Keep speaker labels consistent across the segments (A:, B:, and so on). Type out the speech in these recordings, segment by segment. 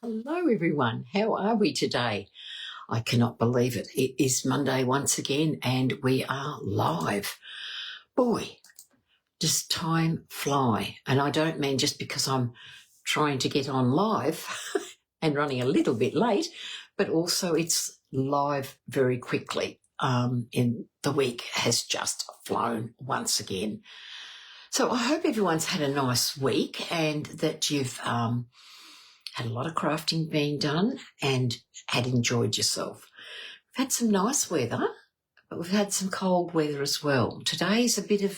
A: Hello everyone, how are we today? I cannot believe it. It is Monday once again and we are live. Boy, does time fly. And I don't mean just because I'm trying to get on live and running a little bit late, but also it's live very quickly. In the week has just flown once again. So I hope everyone's had a nice week and that you've had a lot of crafting being done and had enjoyed yourself. We've had some nice weather, but we've had some cold weather as well. Today's a bit of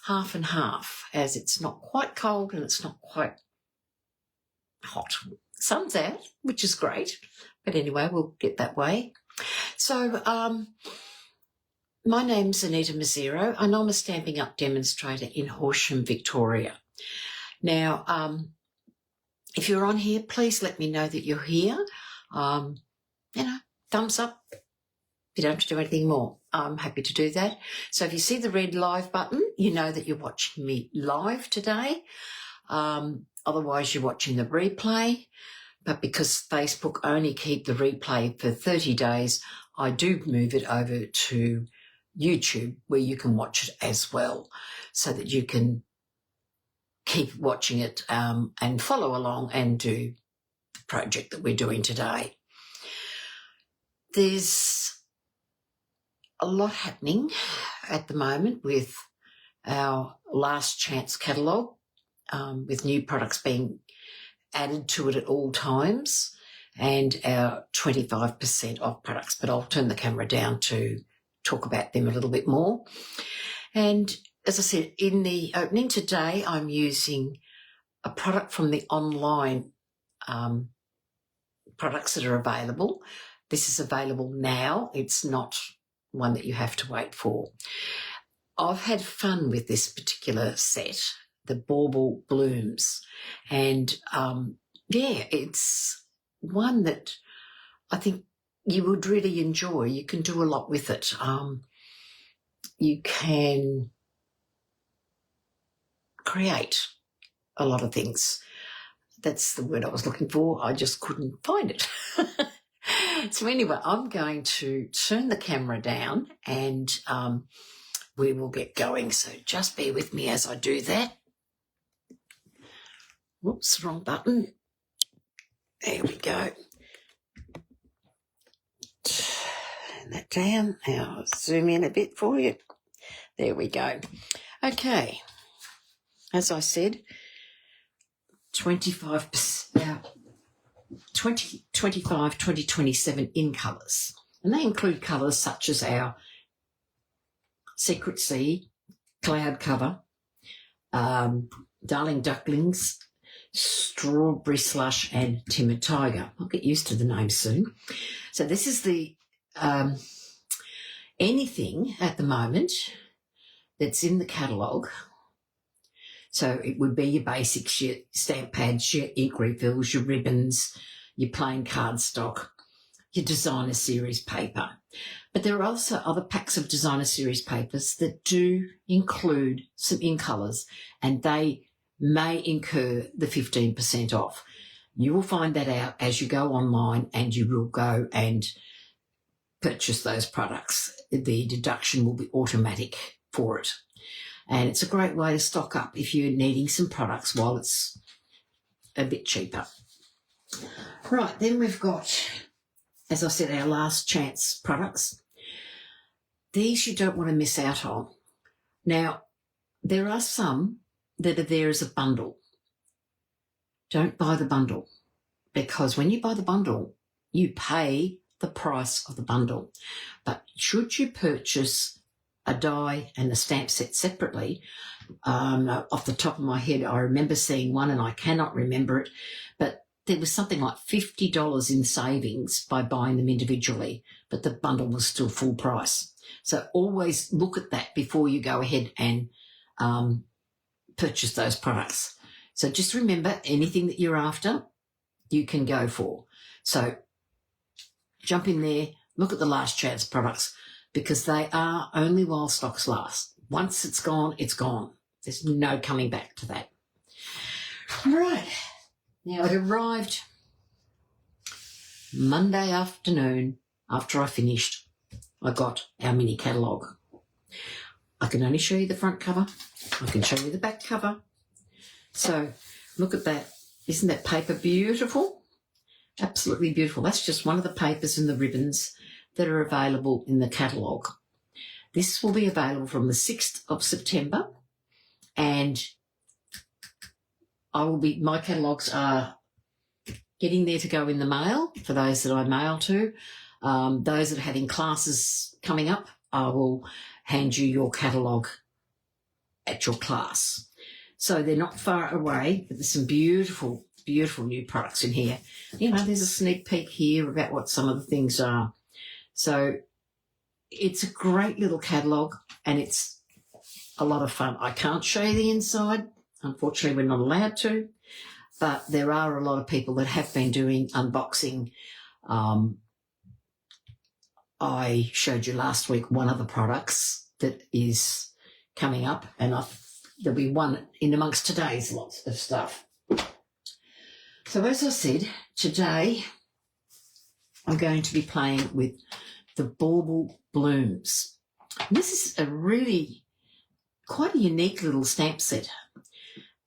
A: half and half, as it's not quite cold and it's not quite hot. Sun's out, which is great, but anyway, we'll get that way. So my name's Anita Mazzero and I'm a Stampin' Up demonstrator in Horsham, Victoria. Now, if you're on here, please let me know that you're here. Thumbs up. If you don't have to do anything more, I'm happy to do that. So if you see the red live button, you know that you're watching me live today. Otherwise, you're watching the replay. But because Facebook only keep the replay for 30 days, I do move it over to YouTube where you can watch it as well so that you can keep watching it and follow along and do the project that we're doing today. There's a lot happening at the moment with our last chance catalogue, with new products being added to it at all times and our 25% off products, but I'll turn the camera down to talk about them a little bit more. And as I said, in the opening today, I'm using a product from the online products that are available. This is available now. It's not one that you have to wait for. I've had fun with this particular set, the Bauble Blooms. And, it's one that I think you would really enjoy. You can do a lot with it. You can create a lot of things. That's the word I was looking for. I just couldn't find it. So anyway, I'm going to turn the camera down and we will get going. So just bear with me as I do that. Whoops, wrong button. There we go. Turn that down. Now I'll zoom in a bit for you. There we go. Okay. As I said, 25%, 2025, 2027 in colours. And they include colours such as our Secret Sea, Cloud Cover, Darling Ducklings, Strawberry Slush and Timid Tiger. I'll get used to the name soon. So this is the anything at the moment that's in the catalogue. So it would be your basics, your stamp pads, your ink refills, your ribbons, your plain cardstock, your designer series paper. But there are also other packs of designer series papers that do include some in colours and they may incur the 15% off. You will find that out as you go online and you will go and purchase those products. The deduction will be automatic for it. And it's a great way to stock up if you're needing some products while it's a bit cheaper. Right, then we've got, as I said, our last chance products. These you don't want to miss out on. Now, there are some that are there as a bundle. Don't buy the bundle, because when you buy the bundle, you pay the price of the bundle. But should you purchase a die and a stamp set separately, off the top of my head, I remember seeing one and I cannot remember it, but there was something like $50 in savings by buying them individually, but the bundle was still full price. So always look at that before you go ahead and purchase those products. So just remember, anything that you're after, you can go for. So jump in there, look at the last chance products, because they are only while stocks last. Once it's gone, it's gone. There's no coming back to that. Right. Now it arrived Monday afternoon, after I finished, I got our mini catalogue. I can only show you the front cover. I can show you the back cover. So look at that. Isn't that paper beautiful? Absolutely beautiful. That's just one of the papers and the ribbons that are available in the catalogue. This will be available from the 6th of September, and my catalogues are getting there to go in the mail for those that I mail to. Those that are having classes coming up, I will hand you your catalogue at your class. So they're not far away, but there's some beautiful, beautiful new products in here. You know, there's a sneak peek here about what some of the things are. So it's a great little catalogue, and it's a lot of fun. I can't show you the inside. Unfortunately, we're not allowed to, but there are a lot of people that have been doing unboxing. I showed you last week one of the products that is coming up, and there'll be one in amongst today's lots of stuff. So as I said, today I'm going to be playing with the Bauble Blooms. And this is a really quite a unique little stamp set,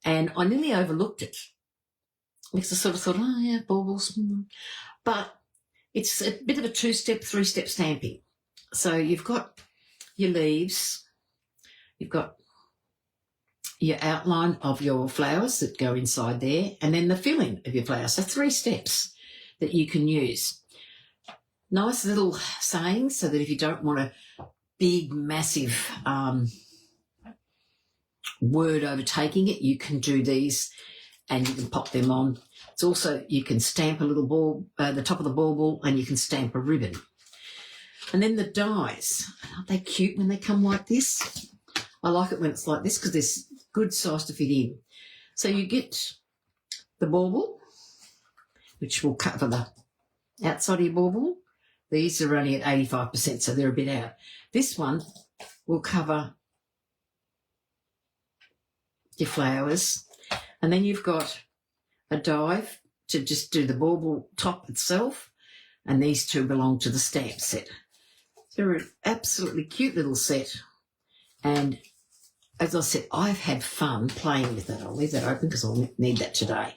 A: and I nearly overlooked it because I sort of thought, oh yeah, baubles, but it's a bit of a 2-step, 3-step stamping. So you've got your leaves, you've got your outline of your flowers that go inside there, and then the filling of your flowers. So 3 steps that you can use. Nice little sayings so that if you don't want a big, massive word overtaking it, you can do these and you can pop them on. It's also, you can stamp a little ball, the top of the bauble, and you can stamp a ribbon. And then the dies. Aren't they cute when they come like this? I like it when it's like this because there's good size to fit in. So you get the bauble, which will cover the outside of your bauble. These are only at 85%, so they're a bit out. This one will cover your flowers. And then you've got a dive to just do the bauble top itself, and these two belong to the stamp set. They're an absolutely cute little set, and as I said, I've had fun playing with it. I'll leave that open because I'll need that today.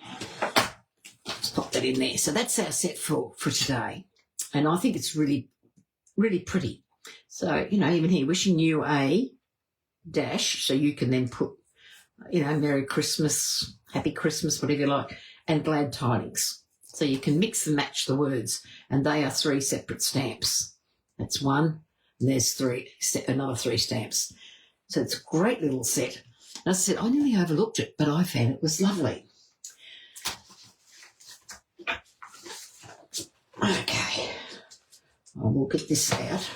A: Just pop that in there. So that's our set for today, and I think it's really, really pretty. So, you know, even here, wishing you a dash, so you can then put, you know, Merry Christmas, Happy Christmas, whatever you like, and Glad Tidings. So you can mix and match the words, and they are 3 separate stamps. That's one, and there's another 3 stamps. So it's a great little set. And as I said, I nearly overlooked it, but I found it was lovely. Okay, I will get this out.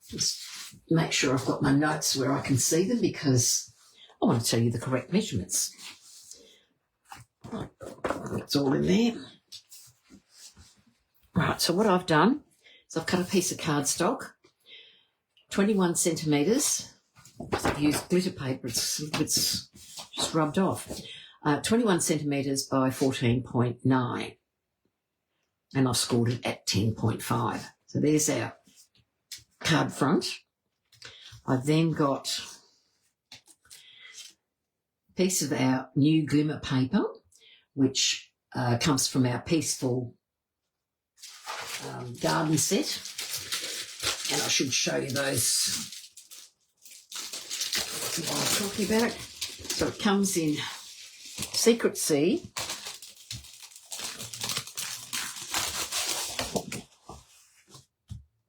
A: Just make sure I've got my notes where I can see them, because I want to tell you the correct measurements. It's all in there. Right, so what I've done is I've cut a piece of cardstock, 21 centimetres. I've used glitter paper, it's just rubbed off. 21 centimetres by 14.9. And I've scored it at 10.5. So there's our card front. I've then got a piece of our new glimmer paper, which comes from our Peaceful garden set. And I should show you those while I'm talking about it. So it comes in Secret Sea,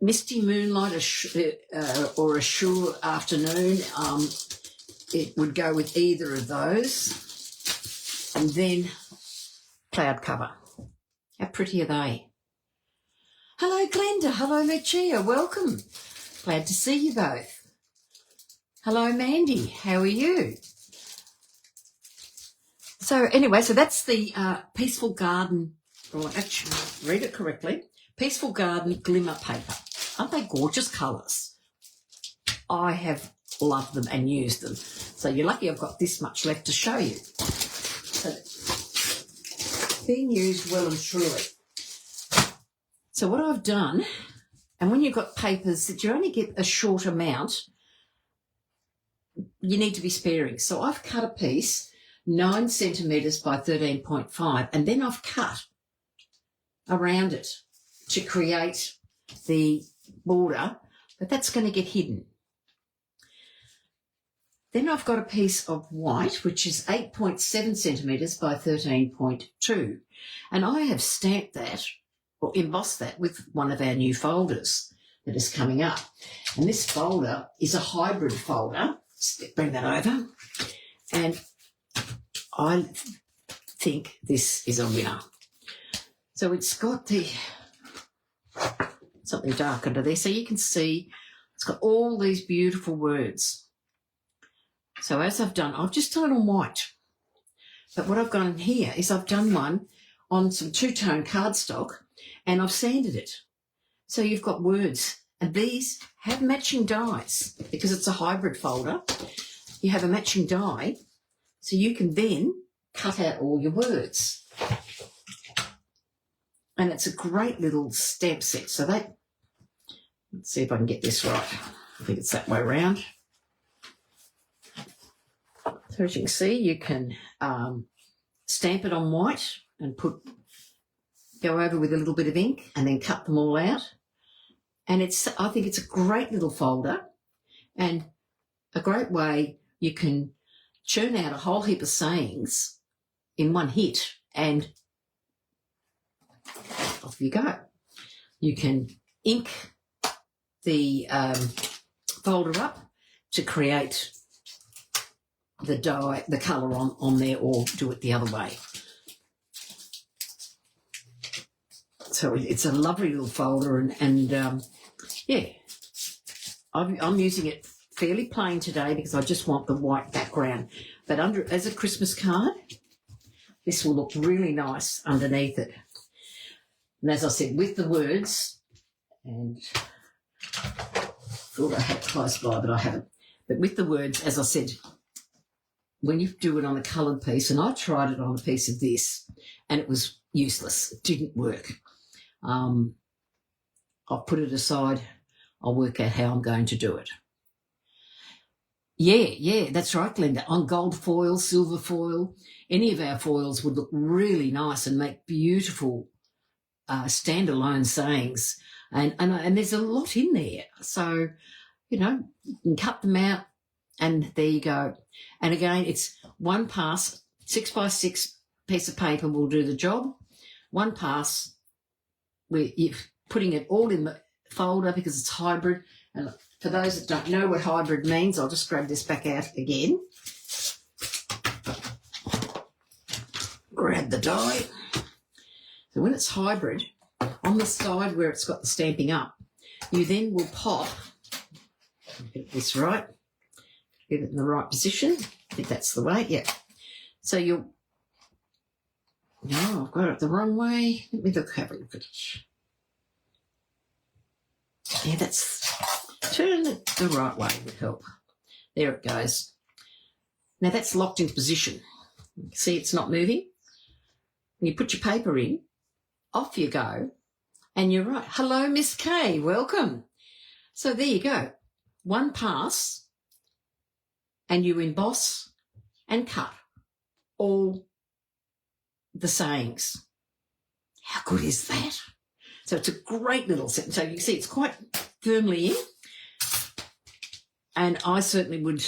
A: Misty Moonlight, or a Sure Afternoon. It would go with either of those. And then Cloud Cover. How pretty are they? Hello, Glenda. Hello, Lucia. Welcome. Glad to see you both. Hello, Mandy. How are you? So anyway, so that's the Peaceful Garden, or actually, read it correctly, Peaceful Garden Glimmer Paper. Aren't they gorgeous colours? I have loved them and used them. So you're lucky I've got this much left to show you. So being used well and truly. So what I've done, and when you've got papers that you only get a short amount, you need to be sparing. So I've cut a piece 9 centimetres by 13.5, and then I've cut around it to create the border, but that's going to get hidden. Then I've got a piece of white, which is 8.7 centimetres by 13.2, and I have stamped that or embossed that with one of our new folders that is coming up. And this folder is a hybrid folder. Let's bring that over. And I think this is a winner. So it's got the something dark under there, so you can see it's got all these beautiful words. So as I've done, I've just done it on white. But what I've done here is I've done one on some two-tone cardstock and I've sanded it. So you've got words, and these have matching dies because it's a hybrid folder. You have a matching die, so you can then cut out all your words. And it's a great little stamp set. So that, let's see if I can get this right. I think it's that way around. So as you can see, you can stamp it on white and go over with a little bit of ink and then cut them all out. And I think it's a great little folder and a great way you can churn out a whole heap of sayings in one hit, and off you go. You can ink the folder up to create the die, the colour on there, or do it the other way. So it's a lovely little folder, and yeah, I'm using it fairly plain today because I just want the white background. But as a Christmas card, this will look really nice underneath it. And as I said, with the words, and I thought I had it close by, but I haven't. But with the words, as I said, when you do it on a coloured piece, and I tried it on a piece of this, and it was useless. It didn't work. I'll put it aside. I'll work out how I'm going to do it. Yeah, that's right, Glenda. On gold foil, silver foil, any of our foils would look really nice and make beautiful standalone sayings. And there's a lot in there. So, you can cut them out, and there you go. And again, it's one pass, 6x6 piece of paper will do the job. One pass, you're putting it all in the folder because it's hybrid. And for those that don't know what hybrid means, I'll just grab this back out again. Grab the die. So when it's hybrid, on the side where it's got the Stampin' Up, you then will pop, get this right, get it in the right position. I think that's the way, yeah. So no, I've got it the wrong way. Let me have a look at it. Yeah, turn it the right way would help. There it goes. Now that's locked into position. See, it's not moving. And you put your paper in, off you go, and you're right. Hello, Miss Kay, welcome. So there you go. One pass, and you emboss and cut all the sayings. How good is that? So it's a great little set. So you can see it's quite firmly in. And I certainly would,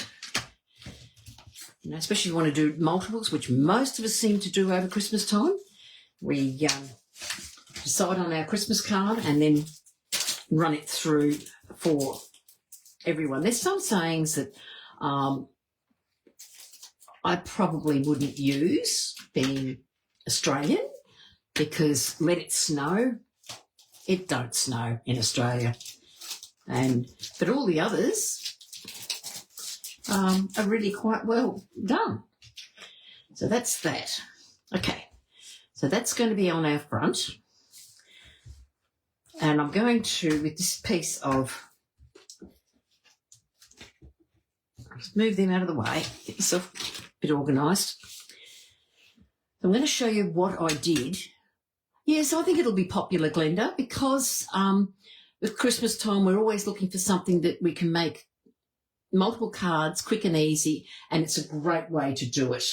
A: especially if you want to do multiples, which most of us seem to do over Christmas time. We decide on our Christmas card and then run it through for everyone. There's some sayings that I probably wouldn't use being Australian, because let it snow, it don't snow in Australia. But all the others are really quite well done. So that's that. Okay, so that's going to be on our front. And I'm going to, with this piece of, just move them out of the way, get yourself a bit organised. I'm going to show you what I did Yes, I think it'll be popular, Glenda, because with Christmas time we're always looking for something that we can make multiple cards, quick and easy, and it's a great way to do it.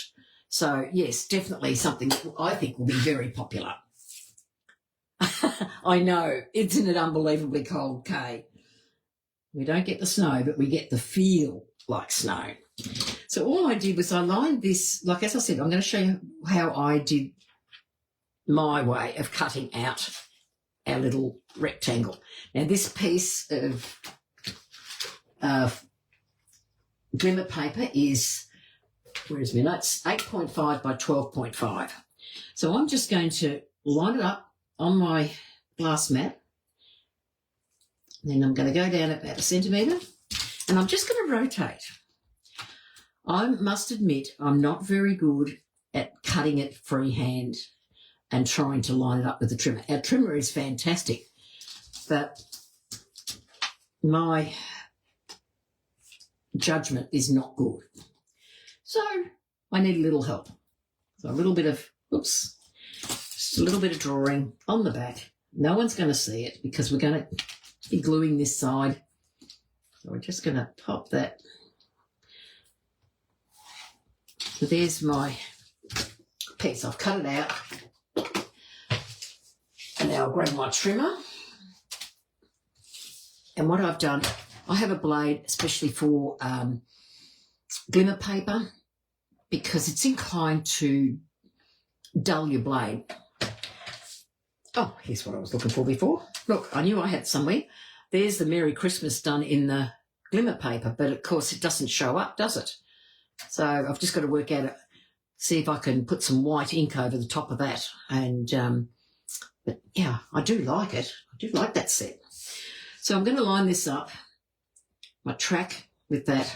A: So, yes, definitely something that I think will be very popular. I know, isn't it unbelievably cold, Kay? We don't get the snow, but we get the feel like snow. So all I did was I lined this, like as I said, I'm going to show you how I did my way of cutting out our little rectangle. Now this piece of glimmer paper is, where's my notes, 8.5 by 12.5. So I'm just going to line it up on my glass mat. Then I'm going to go down about 1 centimetre and I'm just going to rotate. I must admit I'm not very good at cutting it freehand and trying to line it up with the trimmer. Our trimmer is fantastic, but my judgment is not good. So I need a little help. So a little bit of, oops, just a little bit of drawing on the back. No one's going to see it because we're going to be gluing this side. So we're just going to pop that. So there's my piece. I've cut it out. And now I'll grab my trimmer. And what I've done, I have a blade especially for glimmer paper because it's inclined to dull your blade. Oh, here's what I was looking for before. Look, I knew I had somewhere. There's the Merry Christmas done in the glimmer paper, but of course it doesn't show up, does it? So I've just got to work out, see if I can put some white ink over the top of that. And, but yeah, I do like it. I do like that set. So I'm going to line this up, my track with that.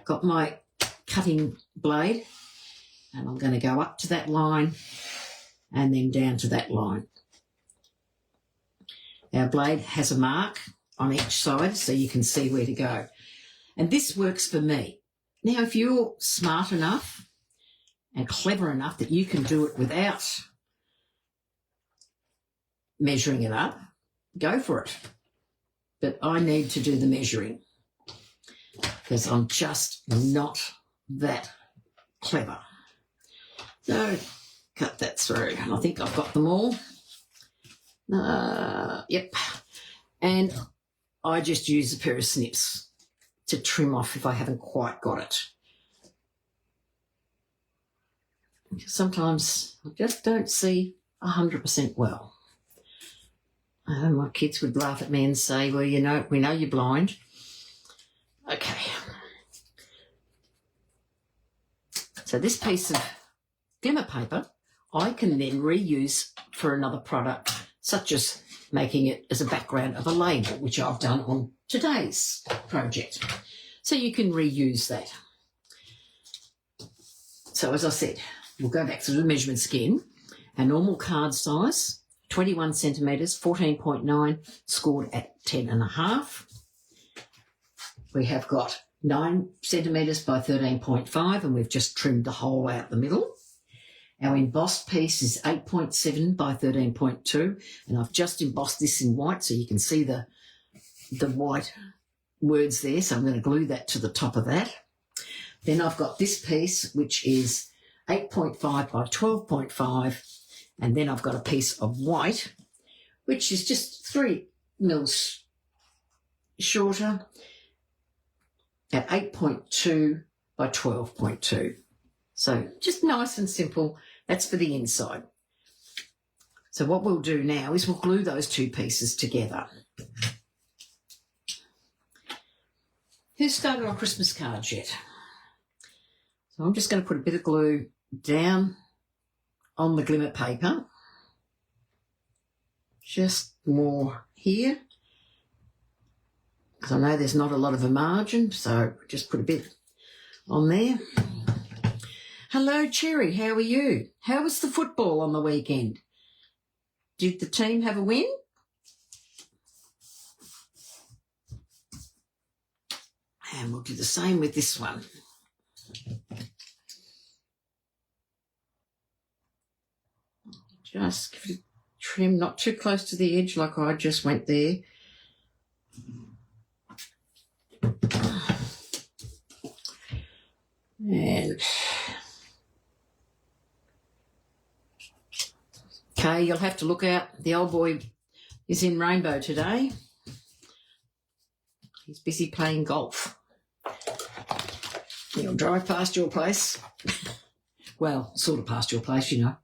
A: Got my cutting blade and I'm going to go up to that line and then down to that line. Our blade has a mark on each side so you can see where to go. And this works for me. Now, if you're smart enough and clever enough that you can do it without measuring it up, go for it. But I need to do the measuring because I'm just not that clever. So cut that through. I think I've got them all. Yep. And I just use a pair of snips to trim off if I haven't quite got it. Sometimes I just don't see 100% well. My kids would laugh at me and say, well, you know, we know you're blind. Okay. So this piece of glimmer paper I can then reuse for another product, such as making it as a background of a label, which I've done on today's project. So you can reuse that. So as I said, we'll go back to the measurements again. Our normal card size, 21 centimetres, 14.9, scored at 10.5. We have got 9 centimetres by 13.5, and we've just trimmed the hole out the middle. Our embossed piece is 8.7 by 13.2, and I've just embossed this in white so you can see the white words there, so I'm going to glue that to the top of that. Then I've got this piece, which is 8.5 by 12.5, and then I've got a piece of white, which is just 3 mils shorter at 8.2 by 12.2. So just nice and simple. That's for the inside. So what we'll do now is we'll glue those two pieces together. Who's started on Christmas cards yet? So I'm just going to put a bit of glue down on the glimmer paper. Just more here, because I know there's not a lot of a margin, so just put a bit on there. Hello, Cherry, how are you? How was the football on the weekend? Did the team have a win? And we'll do the same with this one. Just give it a trim, not too close to the edge like I just went there. And okay, you'll have to look out. The old boy is in rainbow today. He's busy playing golf. He'll drive past your place. Well, sort of past your place, you know.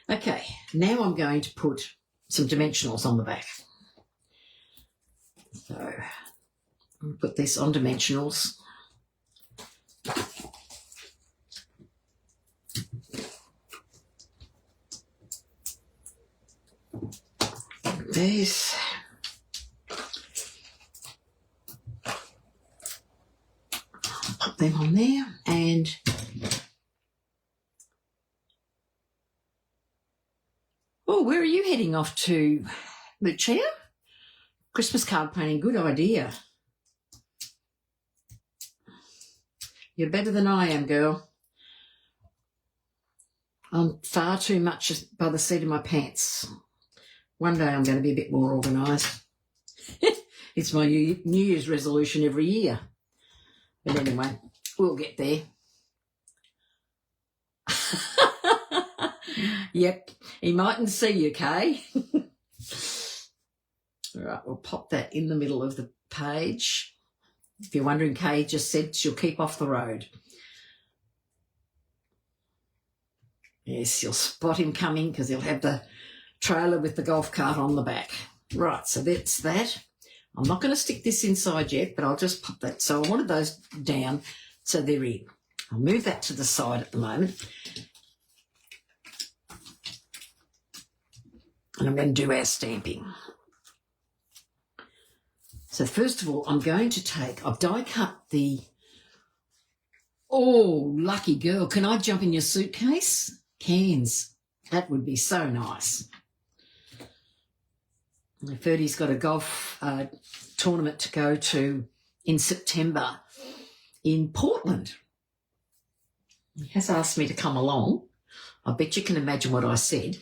A: Okay, now I'm going to put some dimensionals on the back. So I'll put this on dimensionals. These. Put them on there, and oh, where are you heading off to, Lucia? Christmas card painting, good idea. You're better than I am, girl. I'm far too much by the seat of my pants. One day I'm going to be a bit more organised. It's my New Year's resolution every year. But anyway, we'll get there. Yep, he mightn't see you, Kay. All right, we'll pop that in the middle of the page. If you're wondering, Kay just said she'll keep off the road. Yes, you'll spot him coming because he'll have the trailer with the golf cart on the back. Right, so that's that. I'm not going to stick this inside yet, but I'll just pop that. So I wanted those down, so they're in. I'll move that to the side at the moment. And I'm going to do our stamping. So first of all, I'm going to take, I've die cut the, oh, lucky girl. Can I jump in your suitcase? Cans. That would be so nice. I've heard he's got a golf tournament to go to in September in Portland. He has asked me to come along. I bet you can imagine what I said.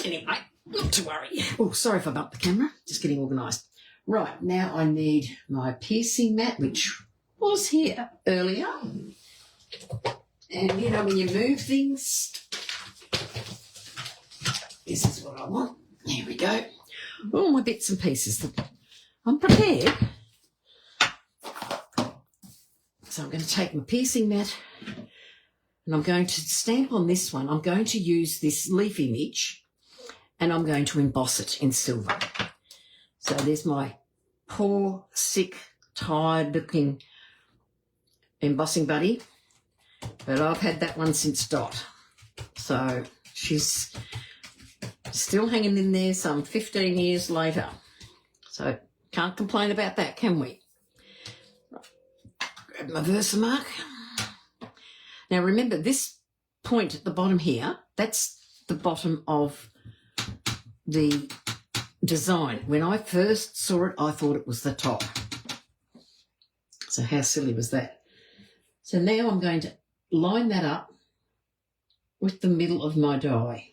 A: Anyway, not to worry. Oh, sorry if I bumped the camera. Just getting organised. Right, now I need my piercing mat, which was here earlier. And, you know, when you move things, this is what I want. Here we go. All my bits and pieces. I'm prepared. So I'm going to take my piercing mat and I'm going to stamp on this one. I'm going to use this leaf image and I'm going to emboss it in silver. So there's my poor, sick, tired-looking embossing buddy. But I've had that one since Dot. So she's still hanging in there some 15 years later. So can't complain about that, can we? Grab my Versamark. Now remember, this point at the bottom here, that's the bottom of the design. When I first saw it, I thought it was the top. So how silly was that? So now I'm going to line that up with the middle of my die.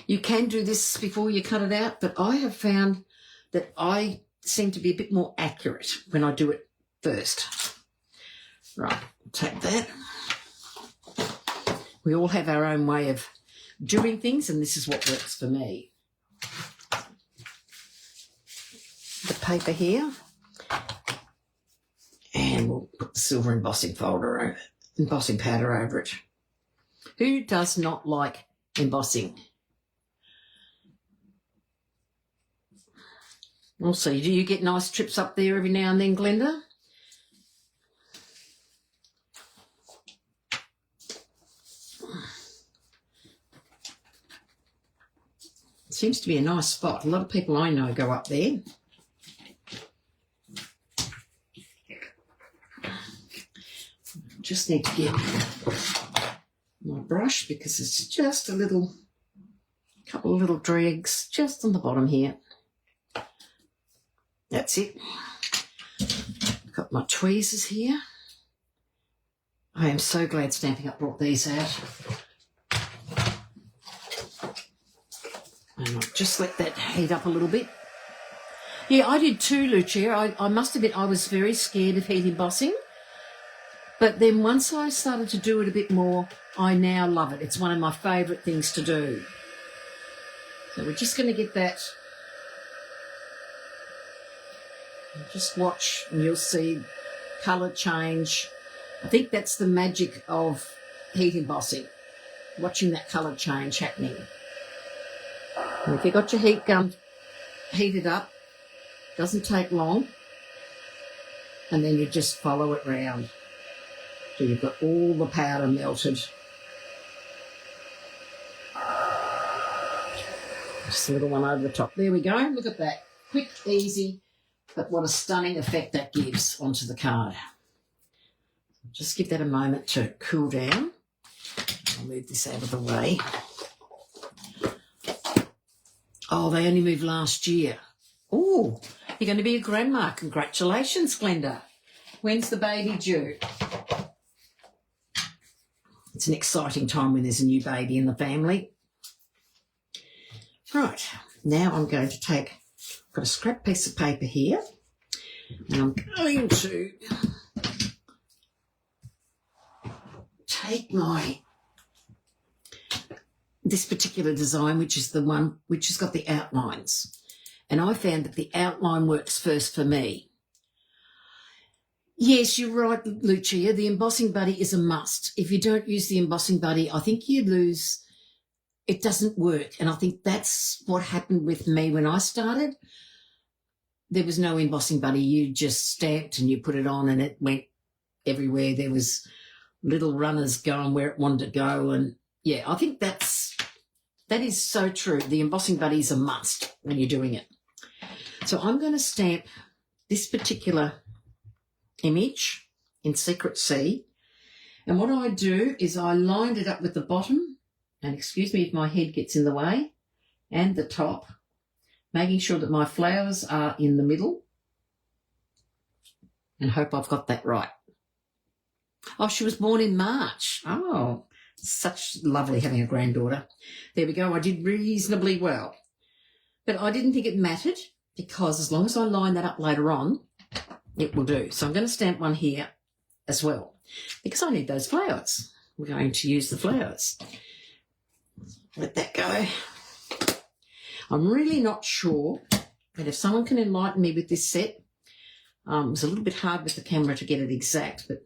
A: You can do this before you cut it out, but I have found that I seem to be a bit more accurate when I do it first. Right, take that. We all have our own way of doing things, and this is what works for me. The paper here. And we'll put the silver embossing powder over it. Who does not like embossing? Also, do you get nice trips up there every now and then, Glenda? It seems to be a nice spot. A lot of people I know go up there. Just need to get my brush because it's just a couple of little dregs just on the bottom here. That's it. Got my tweezers here. I am so glad Stampin' Up brought these out. And I'll just let that heat up a little bit. Yeah, I did too, Lucia. I must admit I was very scared of heat embossing. But then once I started to do it a bit more, I now love it. It's one of my favourite things to do. So we're just going to get that. Just watch and you'll see colour change. I think that's the magic of heat embossing, watching that colour change happening. And if you've got your heat gun heated up, doesn't take long, and then you just follow it round till you've got all the powder melted. Just a little one over the top. There we go. Look at that. Quick, easy, but what a stunning effect that gives onto the card. Just give that a moment to cool down. I'll move this out of the way. Oh, they only moved last year. Oh, you're going to be a grandma. Congratulations, Glenda. When's the baby due? It's an exciting time when there's a new baby in the family. Right, now I'm going to take, I've got a scrap piece of paper here, and I'm going to take this particular design, which is the one which has got the outlines. And I found that the outline works first for me. Yes, you're right, Lucia. The embossing buddy is a must. If you don't use the embossing buddy, I think you lose. It doesn't work. And I think that's what happened with me when I started. There was no embossing buddy. You just stamped and you put it on and it went everywhere. There was little runners going where it wanted to go. And, yeah, I think that is so true. The embossing buddy is a must when you're doing it. So I'm going to stamp this particular image in Secret Sea. And what I do is I lined it up with the bottom, and excuse me if my head gets in the way, and the top, making sure that my flowers are in the middle, and hope I've got that right. Oh, she was born in March. Oh, such lovely having a granddaughter. There we go. I did reasonably well. But I didn't think it mattered because as long as I line that up later on, it will do. So I'm going to stamp one here as well because I need those flowers. We're going to use the flowers. Let that go. I'm really not sure, but if someone can enlighten me with this set, it was a little bit hard with the camera to get it exact, but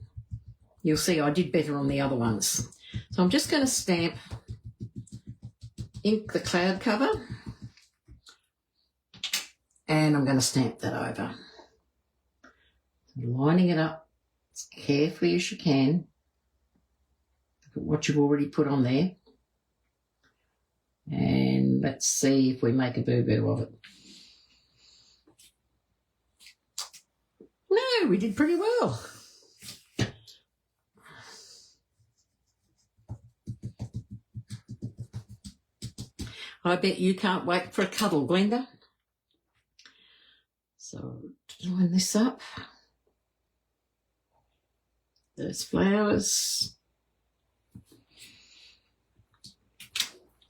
A: you'll see I did better on the other ones. So I'm just going to stamp ink the cloud cover, and I'm going to stamp that over. Lining it up as carefully as you can. Look at what you've already put on there. And let's see if we make a boo-boo of it. No, we did pretty well. I bet you can't wait for a cuddle, Glenda. So, line this up. Those flowers.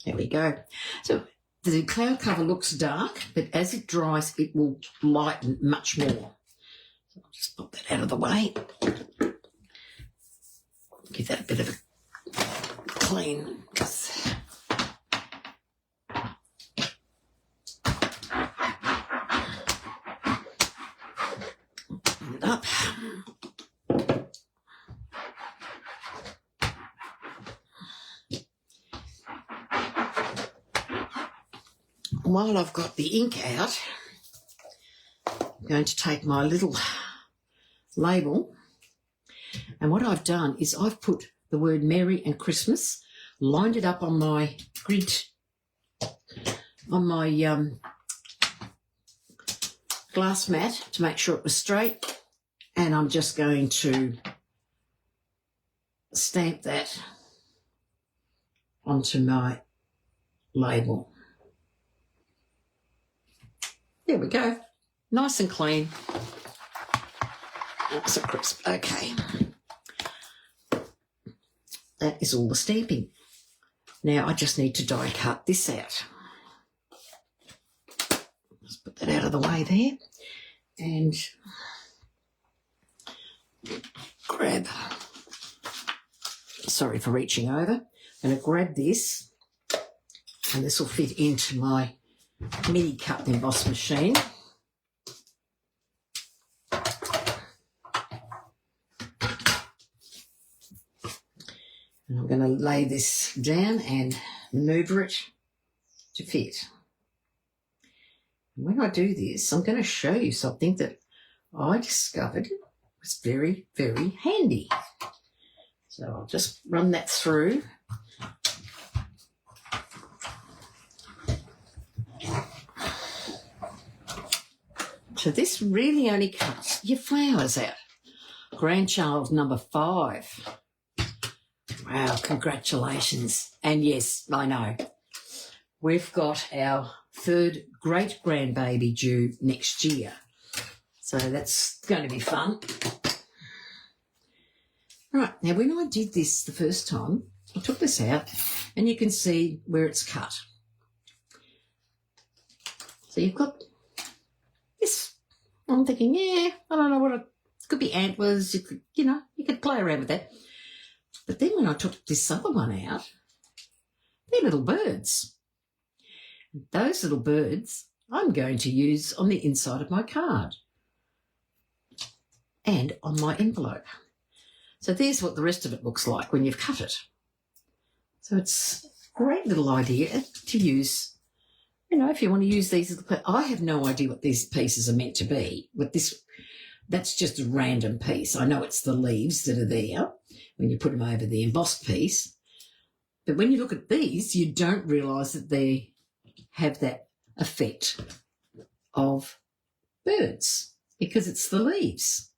A: There we go. So the cloud cover looks dark, but as it dries, it will lighten much more. So I'll just pop that out of the way. Give that a bit of a clean. Open it up. While I've got the ink out, I'm going to take my little label, and what I've done is I've put the word Merry and Christmas, lined it up on my grid, on my glass mat to make sure it was straight, and I'm just going to stamp that onto my label. There we go. Nice and clean. Nice and crisp. Okay. that is all the stamping. Now I just need to die cut this out. Let's put that out of the way there and grab, sorry for reaching over, I'm going to grab this and this will fit into my mini cut and emboss machine. And I'm going to lay this down and manoeuvre it to fit. And when I do this, I'm going to show you something that I discovered was very, very handy. So I'll just run that through. So this really only cuts your flowers out. Grandchild number 5. Wow, congratulations. And yes, I know, we've got our 3rd great-grandbaby due next year. So that's going to be fun. Right, now when I did this the first time, I took this out and you can see where it's cut. So you've got this. I'm thinking, yeah, I don't know what it could be, antlers, you could play around with that. But then when I took this other one out, they're little birds. Those little birds I'm going to use on the inside of my card and on my envelope. So there's what the rest of it looks like when you've cut it. So it's a great little idea to use, if you want to use these. I have no idea what these pieces are meant to be. With this, that's just a random piece. I know it's the leaves that are there when you put them over the embossed piece. But when you look at these, you don't realise that they have that effect of birds because it's the leaves.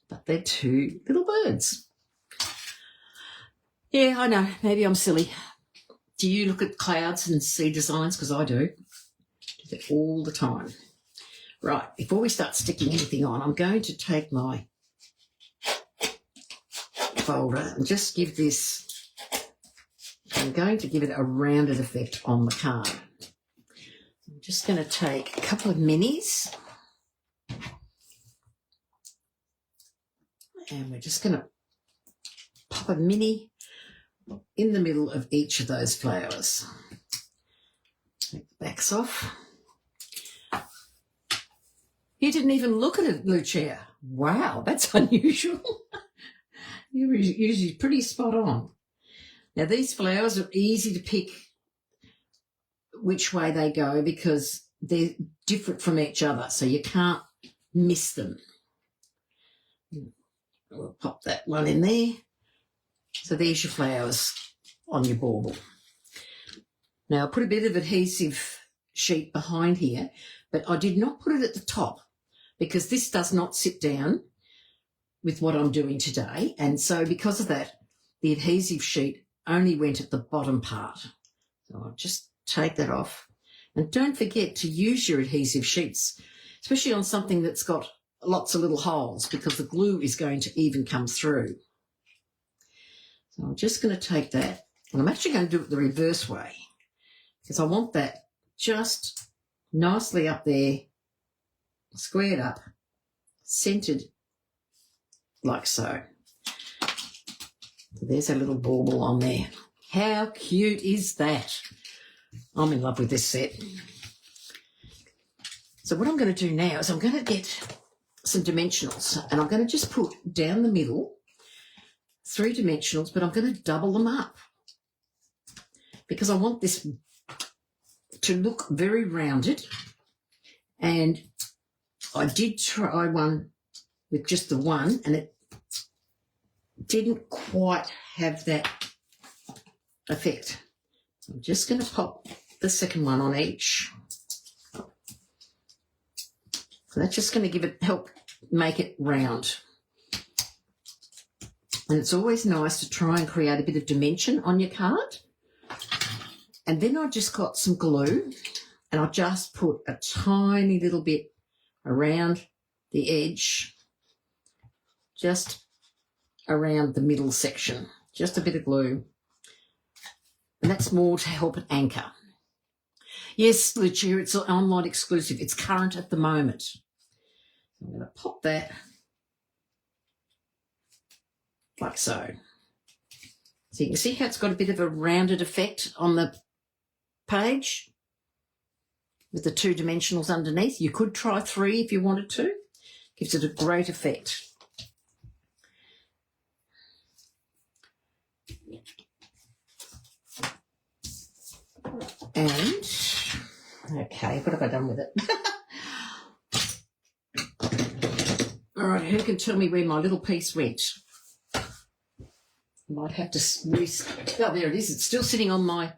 A: But they're 2 little birds. Yeah, I know, maybe I'm silly. Do you look at clouds and see designs? Because I do. I do that all the time. Right, before we start sticking anything on, I'm going to take my folder and just give this, I'm going to give it a rounded effect on the card. I'm just going to take a couple of minis and we're just going to pop a mini in the middle of each of those flowers. Take the backs off. You didn't even look at it, Lucia. Wow, that's unusual. You're usually pretty spot on. Now, these flowers are easy to pick which way they go because they're different from each other, so you can't miss them. We'll pop that one in there. So there's your flowers on your bauble. Now, I put a bit of adhesive sheet behind here, but I did not put it at the top because this does not sit down with what I'm doing today. And so because of that, the adhesive sheet only went at the bottom part. So I'll just take that off. And don't forget to use your adhesive sheets, especially on something that's got lots of little holes because the glue is going to even come through. So I'm just going to take that, and I'm actually going to do it the reverse way because I want that just nicely up there, squared up, centred like so. So there's a little bauble on there. How cute is that? I'm in love with this set. So what I'm going to do now is I'm going to get some dimensionals and I'm going to just put down the middle 3 dimensionals, but I'm going to double them up because I want this to look very rounded. And I did try one with just the one and it didn't quite have that effect. So I'm just going to pop the second one on each. So that's just going to help make it round. And it's always nice to try and create a bit of dimension on your card. And then I just got some glue and I just put a tiny little bit around the edge, just around the middle section, just a bit of glue. And that's more to help it anchor. Yes, Lucia, it's an online exclusive. It's current at the moment. I'm going to pop that like so. So you can see how it's got a bit of a rounded effect on the page with the 2 dimensionals underneath. You could try 3 if you wanted to. Gives it a great effect. And, okay, what have I done with it? All right, who can tell me where my little piece went? I might have to oh, there it is. It's still sitting on my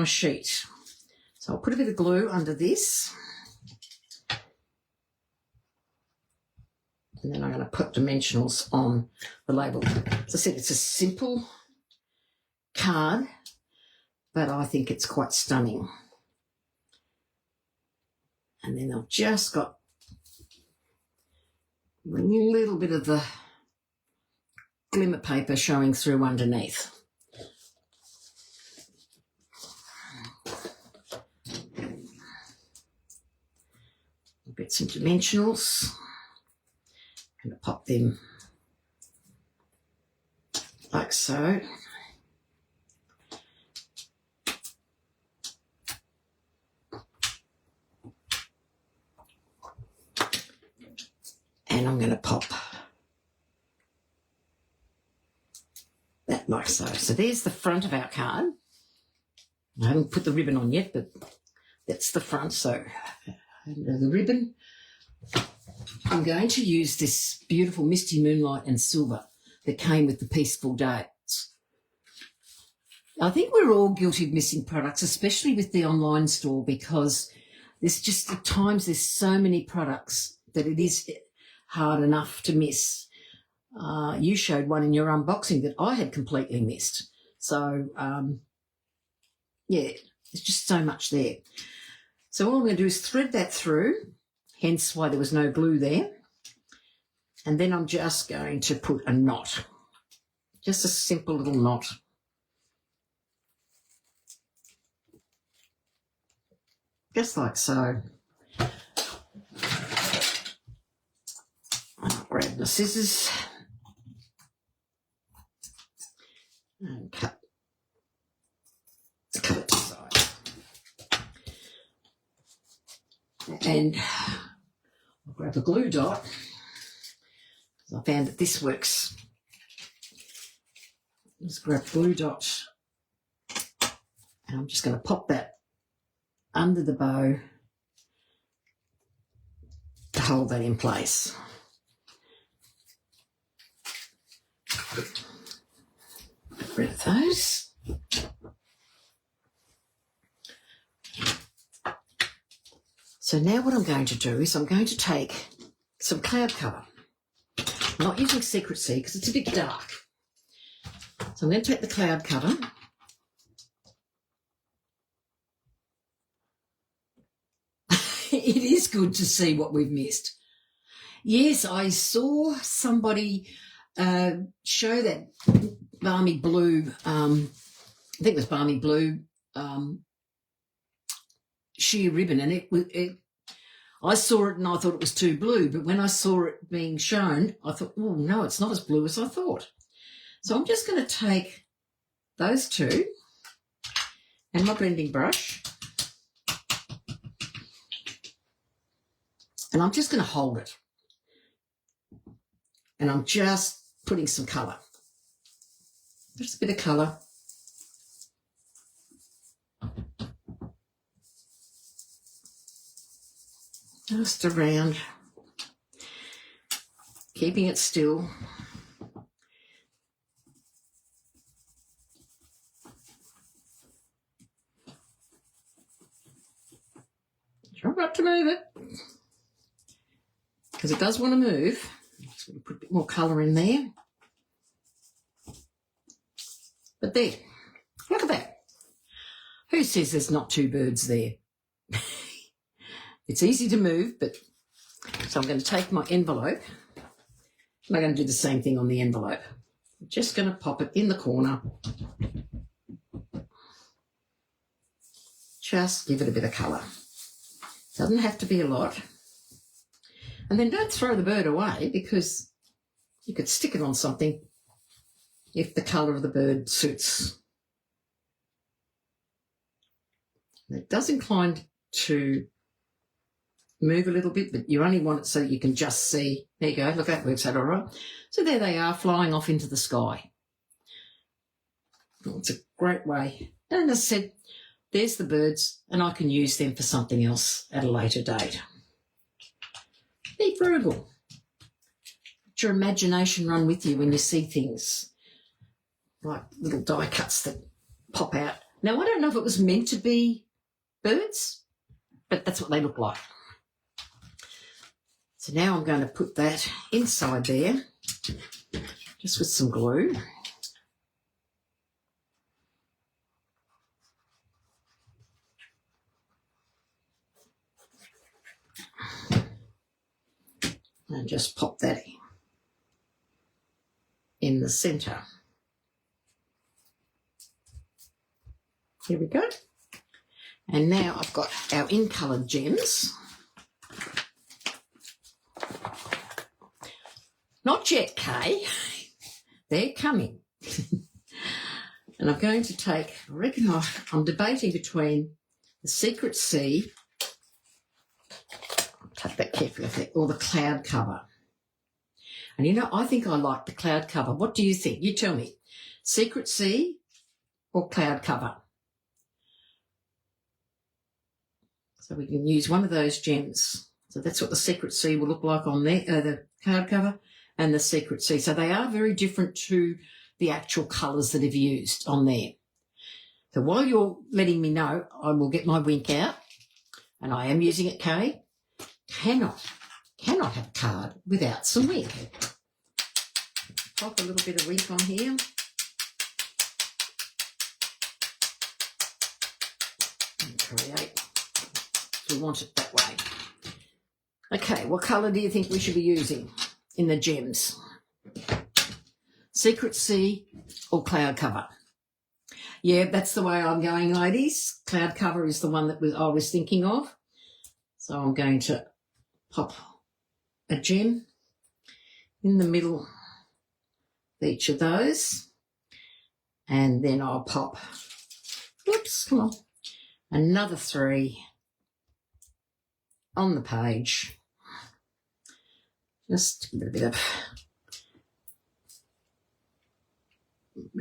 A: sheet. So I'll put a bit of glue under this. And then I'm going to put dimensionals on the label. As I said, it's a simple card, but I think it's quite stunning. And then I've just got a little bit of the glimmer paper showing through underneath. I'll get some dimensionals. I'm going to pop them like so. And I'm going to pop that like so. So there's the front of our card. I haven't put the ribbon on yet, but that's the front. So under the ribbon, I'm going to use this beautiful Misty Moonlight and Silver that came with the Peaceful Days. I think we're all guilty of missing products, especially with the online store, because there's just at times there's so many products that it is hard enough to miss. You showed one in your unboxing that I had completely missed. So, yeah, there's just so much there. So all I'm going to do is thread that through, hence why there was no glue there. And then I'm just going to put a knot, just a simple little knot. Just like so. I'll grab the scissors and cut it to size. And I'll grab a glue dot, because I found that this works. Just grab a glue dot, and I'm just going to pop that under the bow to hold that in place. Get rid of those. So now what I'm going to do is I'm going to take some cloud cover. I'm not using Secret Sea because it's a bit dark. So I'm going to take the cloud cover. It is good to see what we've missed. Yes, I saw somebody show that balmy blue, I think it was balmy blue sheer ribbon, and I saw it and I thought it was too blue, but when I saw it being shown, I thought, oh no, it's not as blue as I thought. So I'm just going to take those two and my blending brush, and I'm just going to hold it, and I'm just putting some colour, just a bit of colour. Just around, keeping it still. Try not to move it, because it does want to move. I'm just going to put a bit more colour in there. But there, look at that. Who says there's not two birds there? It's easy to move, but so I'm going to take my envelope, and I'm going to do the same thing on the envelope. I'm just going to pop it in the corner. Just give it a bit of colour. Doesn't have to be a lot. And then don't throw the bird away, because you could stick it on something if the colour of the bird suits. It does incline to move a little bit, but you only want it so you can just see. There you go. Look, that works out all right. So there they are, flying off into the sky. It's a great way. And as I said, there's the birds, and I can use them for something else at a later date. Be frugal. Let your imagination run with you when you see things like little die cuts that pop out. Now, I don't know if it was meant to be birds, but that's what they look like. So now I'm going to put that inside there, just with some glue. And just pop that in the centre. Here we go. And now I've got our in-coloured gems. Not yet, Kay. They're coming. And I'm going to take, I reckon I'm debating between the Secret Sea, I'll take that carefully, I think, or the cloud cover. And you know, I think I like the cloud cover. What do you think? You tell me. Secret Sea or cloud cover? So we can use one of those gems. So that's what the Secret Sea will look like on there, the cloud cover and the Secret Sea. So they are very different to the actual colours that I've used on there. So while you're letting me know, I will get my wink out, and I am using it, Kay. Cannot have a card without some wink. Pop a little bit of wink on here. And create. We want it that way. Okay, what colour do you think we should be using in the gems? Secret Sea or cloud cover? Yeah, that's the way I'm going, ladies. Cloud cover is the one that I was thinking of. So I'm going to pop a gem in the middle of each of those. And then I'll pop, whoops, come on, another 3 on the page. Just give it a bit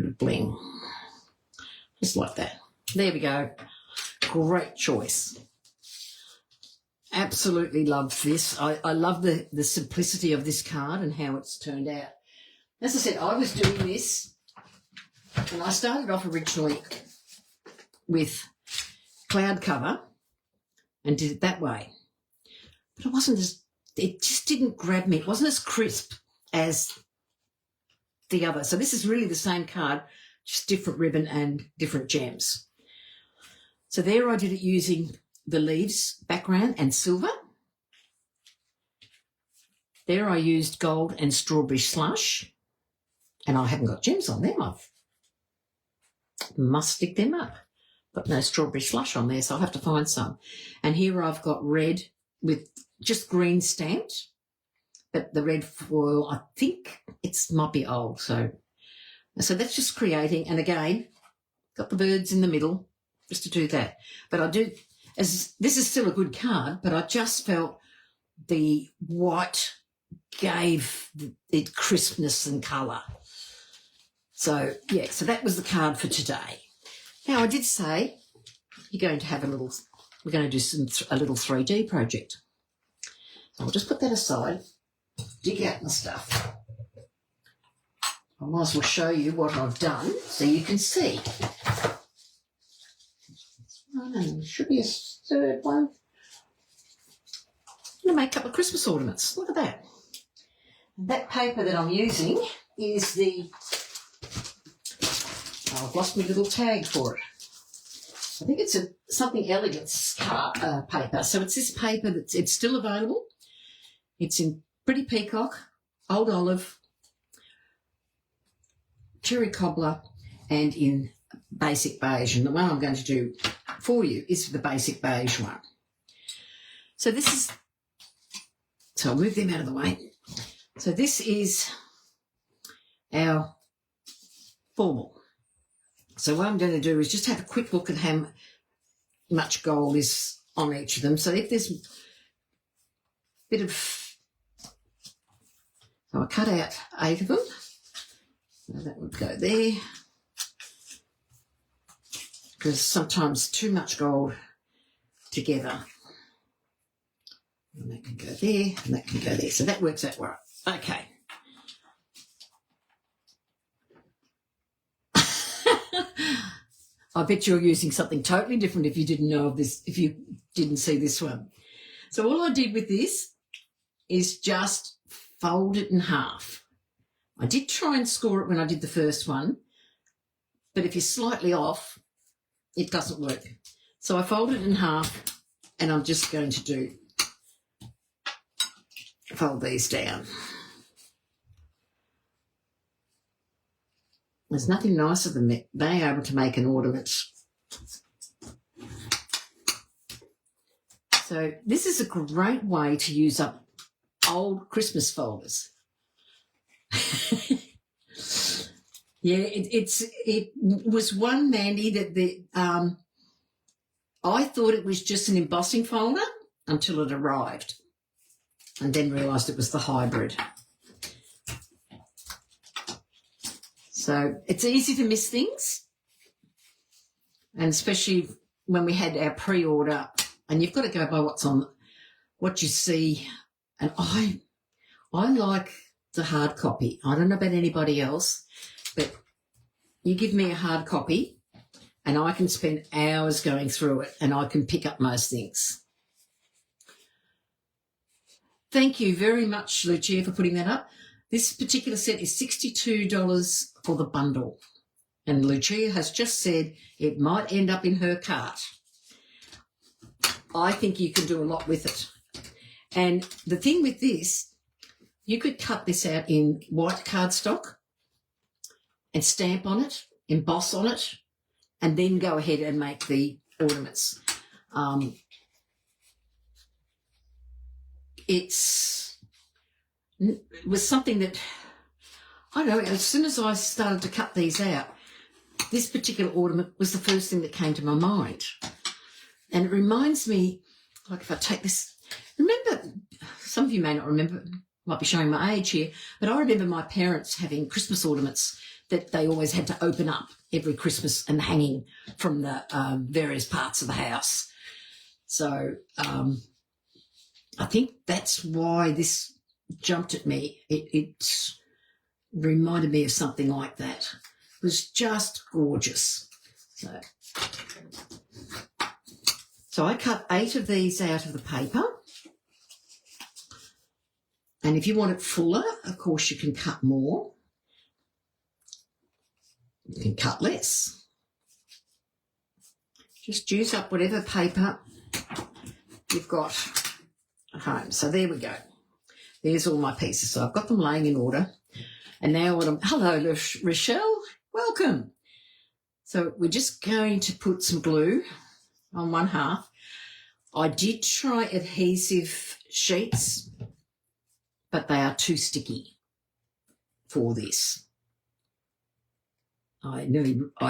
A: of bling. Just like that. There we go. Great choice. Absolutely love this. I love the simplicity of this card and how it's turned out. As I said, I was doing this, and I started off originally with cloud cover and did it that way. But it just didn't grab me. It wasn't as crisp as the other. So this is really the same card, just different ribbon and different gems. So there I did it using the leaves background and silver. There I used gold and strawberry slush. And I haven't got gems on them. I must dig them up. Got no strawberry slush on there, so I'll have to find some. And here I've got red with just green stamped, but the red foil, I think it might be old. So that's just creating, and again, got the birds in the middle just to do that. But I do, as this is still a good card, but I just felt the white gave it crispness and colour. So, yeah, so that was the card for today. Now, I did say you're going to have we're going to do a little 3D project. So I'll just put that aside, dig out my stuff. I might as well show you what I've done so you can see. Oh, no, there should be a third one. I'm going to make a couple of Christmas ornaments. Look at that. That paper that I'm using is the... Oh, I've lost my little tag for it. I think it's something Elegance paper. So it's this paper it's still available. It's in Pretty Peacock, Old Olive, cherry cobbler and in basic beige. And the one I'm going to do for you is the basic beige one. So this is, so I'll move them out of the way. So this is our bauble. So what I'm going to do is just have a quick look at how much gold is on each of them. So if there's a bit of, so I cut out 8 of them. So that would go there. Because sometimes too much gold together. And that can go there, and that can go there. So that works out right. Okay. I bet you're using something totally different if you didn't know of this, if you didn't see this one. So all I did with this is just fold it in half. I did try and score it when I did the first one, but if you're slightly off, it doesn't work. So I fold it in half, and I'm just going to fold these down. There's nothing nicer than being able to make an ornament. So this is a great way to use up old Christmas folders. Yeah, it was one, Mandy, that I thought it was just an embossing folder until it arrived, and then realised it was the hybrid. So it's easy to miss things, and especially when we had our pre-order, and you've got to go by what you see. And I like the hard copy. I don't know about anybody else, but you give me a hard copy and I can spend hours going through it and I can pick up most things. Thank you very much, Lucia, for putting that up. This particular set is $62 for the bundle. And Lucia has just said it might end up in her cart. I think you can do a lot with it. And the thing with this, you could cut this out in white cardstock and stamp on it, emboss on it, and then go ahead and make the ornaments. It was something that, I don't know, as soon as I started to cut these out, this particular ornament was the first thing that came to my mind. And it reminds me, like if I take this, remember, some of you may not remember, might be showing my age here, but I remember my parents having Christmas ornaments that they always had to open up every Christmas and hanging from the various parts of the house. So I think that's why this jumped at me. It reminded me of something like that. It was just gorgeous. So I cut 8 of these out of the paper. And if you want it fuller, of course, you can cut more. You can cut less. Just use up whatever paper you've got at home. So there we go. There's all my pieces. So I've got them laying in order. And now hello, Rochelle. Welcome. So we're just going to put some glue on one half. I did try adhesive sheets, but they are too sticky for this. I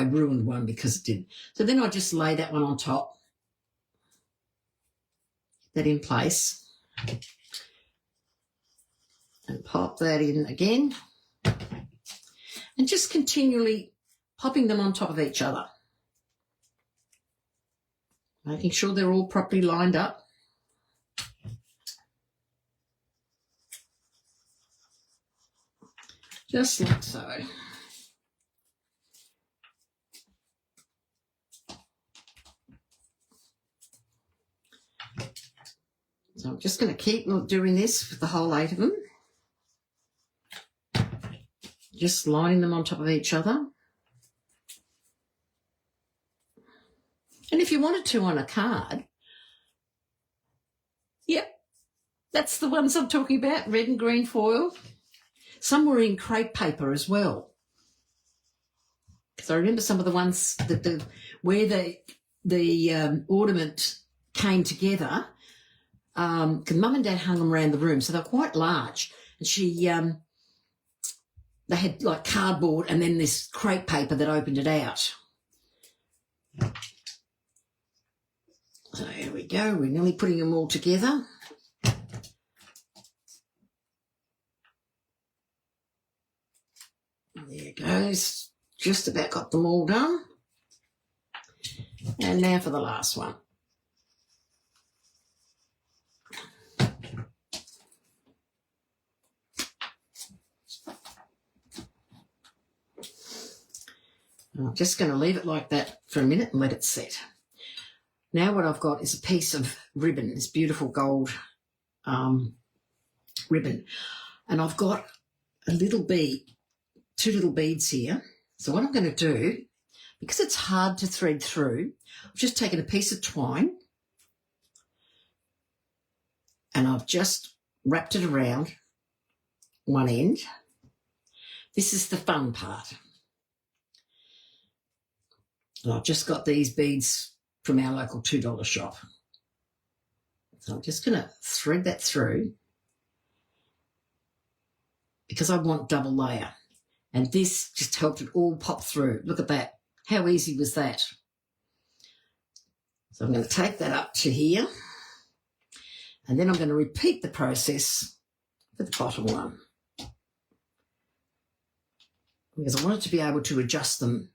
A: ruined one because it did. So then I just lay that one on top, that in place, and pop that in again, and just continually popping them on top of each other, making sure they're all properly lined up. Just like so. So I'm just going to keep doing this with the whole 8 of them. Just lining them on top of each other. And if you wanted to on a card, yep, that's the ones I'm talking about, red and green foil. Some were in crepe paper as well. because I remember some of the ones that where the ornament came together. Because Mum and Dad hung them around the room, so they're quite large. And they had like cardboard and then this crepe paper that opened it out. So here we go. We're nearly putting them all together. There it goes. Just about got them all done. And now for the last one. I'm just going to leave it like that for a minute and let it set. Now what I've got is a piece of ribbon, this beautiful gold ribbon. And I've got a little bead, 2 little beads here. So what I'm going to do, because it's hard to thread through, I've just taken a piece of twine and I've just wrapped it around one end. This is the fun part. And I've just got these beads from our local $2 shop. So I'm just going to thread that through because I want double layer. And this just helped it all pop through. Look at that. How easy was that? So I'm going to take that up to here. And then I'm going to repeat the process for the bottom one. Because I wanted to be able to adjust them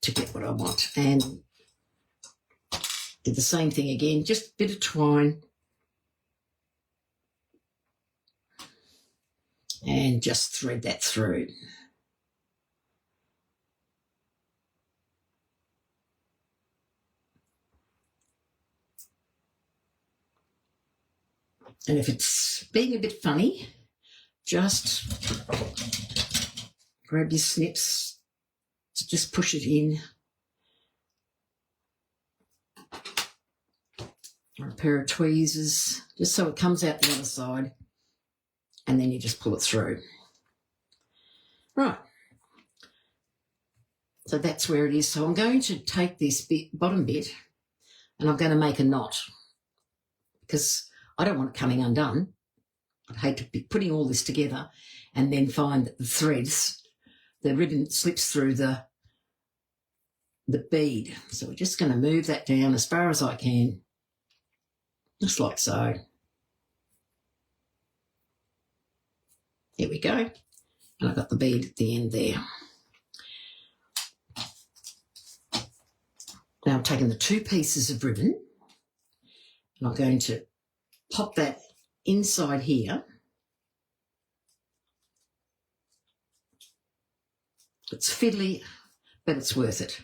A: to get what I want. And did the same thing again, just a bit of twine. And just thread that through. And if it's being a bit funny, just grab your snips to just push it in. Or a pair of tweezers, just so it comes out the other side. And then you just pull it through. Right. So that's where it is. So I'm going to take this bottom bit and I'm going to make a knot because I don't want it coming undone. I'd hate to be putting all this together and then find that the threads, the ribbon slips through the bead. So we're just going to move that down as far as I can, just like so. Here we go. And I've got the bead at the end there. Now I'm taking the 2 pieces of ribbon and I'm going to pop that inside here. It's fiddly, but it's worth it.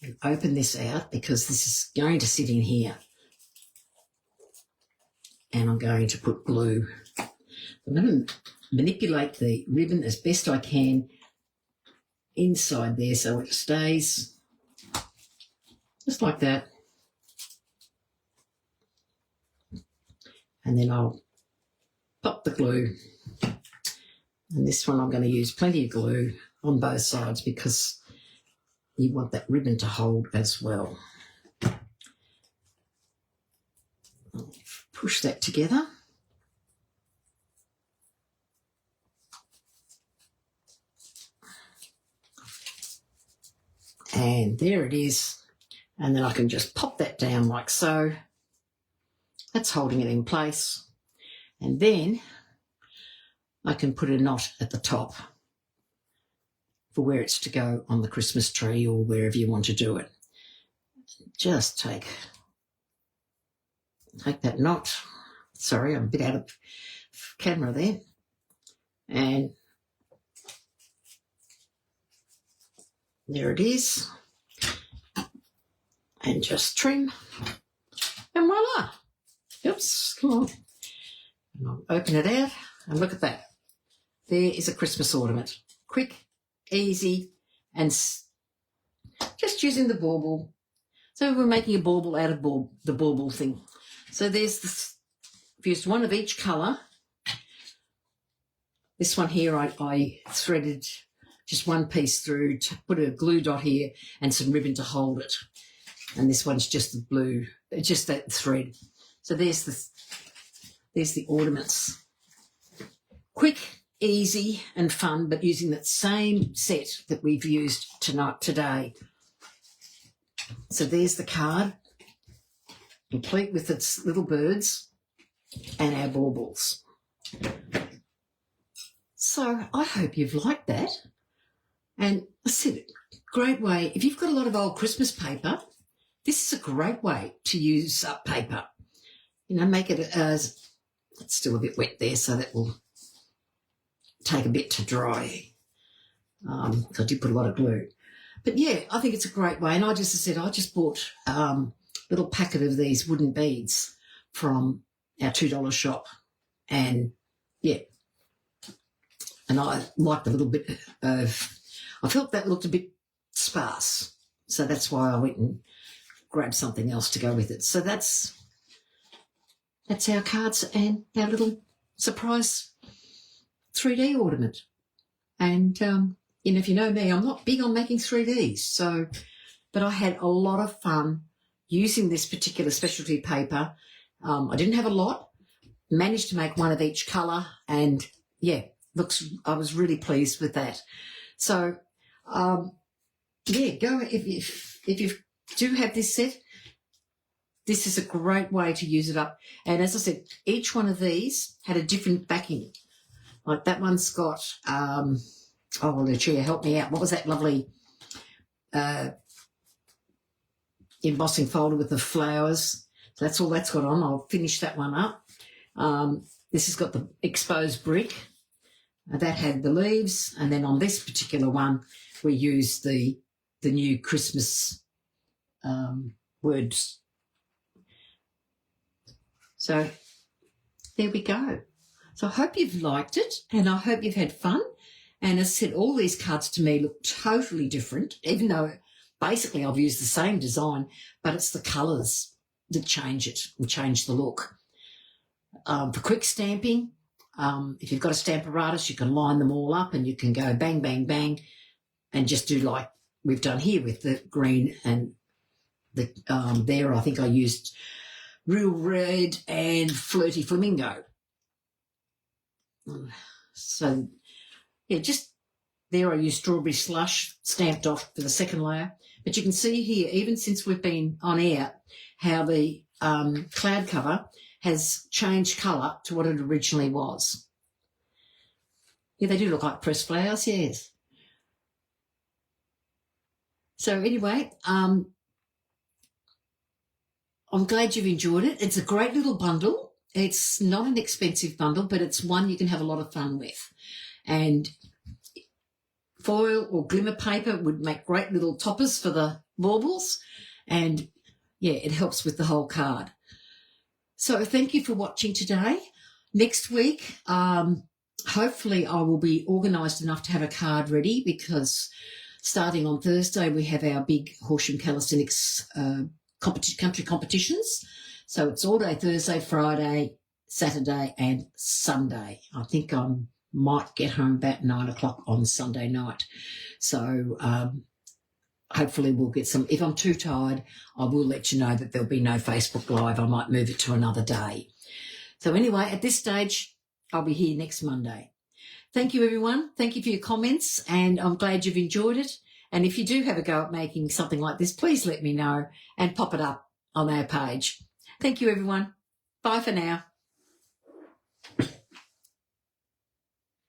A: And open this out because this is going to sit in here. And I'm going to put glue. I'm going to manipulate the ribbon as best I can inside there so it stays just like that. And then I'll pop the glue. And this one I'm going to use plenty of glue on both sides because you want that ribbon to hold as well. I'll push that together. And there it is. And then I can just pop that down like so. That's holding it in place. And then I can put a knot at the top for where it's to go on the Christmas tree or wherever you want to do it. Just take that knot. Sorry, I'm a bit out of camera there. And there it is. And just trim. And voila. Oops, come on. And I'll open it out and look at that. There is a Christmas ornament. Quick, easy, and just using the bauble. So we're making a bauble out of the bauble thing. So there's this, I've used one of each colour. This one here I threaded just one piece through, to put a glue dot here and some ribbon to hold it. And this one's just the blue, just that thread. So there's the ornaments. Quick, easy and fun, but using that same set that we've used today. So there's the card, complete with its little birds and our baubles. So I hope you've liked that. And I said, great way, if you've got a lot of old Christmas paper, this is a great way to use up paper. You know, make it as, it's still a bit wet there, so that will take a bit to dry. I did put a lot of glue. But yeah, I think it's a great way. And I just bought a little packet of these wooden beads from our $2 shop. And yeah, and I liked a little bit of, I felt that looked a bit sparse. So that's why I went and grabbed something else to go with it. So that's our cards and our little surprise 3D ornament. And, if you know me, I'm not big on making 3Ds. So, but I had a lot of fun using this particular specialty paper. I didn't have a lot, managed to make one of each colour, and yeah, I was really pleased with that. So, yeah, go if you do have this set. This is a great way to use it up. And as I said, each one of these had a different backing. Like that one's got, Lucia, help me out. What was that lovely embossing folder with the flowers? So that's all that's got on. I'll finish that one up. This has got the exposed brick. That had the leaves. And then on this particular one, we used the new Christmas words. So there we go. So I hope you've liked it, and I hope you've had fun. And as I said, all these cards to me look totally different, even though basically I've used the same design, but it's the colours that change it and change the look. For quick stamping, if you've got a stamp apparatus, you can line them all up and you can go bang, bang, bang, and just do like we've done here with the green and the there I think I used Real Red and Flirty Flamingo. So, yeah, just there I used Strawberry Slush stamped off for the second layer. But you can see here, even since we've been on air, how the cloud cover has changed colour to what it originally was. Yeah, they do look like pressed flowers, yes. So anyway, I'm glad you've enjoyed it. It's a great little bundle. It's not an expensive bundle, but it's one you can have a lot of fun with. And foil or glimmer paper would make great little toppers for the baubles. And, yeah, it helps with the whole card. So thank you for watching today. Next week, hopefully I will be organised enough to have a card ready, because starting on Thursday we have our big Horsham Calisthenics country competitions. So it's all day Thursday, Friday, Saturday and Sunday. I think I might get home about 9 o'clock on Sunday night. So hopefully we'll get some. If I'm too tired, I will let you know that there'll be no Facebook Live. I might move it to another day. So anyway, at this stage, I'll be here next Monday. Thank you, everyone. Thank you for your comments, and I'm glad you've enjoyed it. And if you do have a go at making something like this, please let me know and pop it up on our page. Thank you, everyone. Bye for now.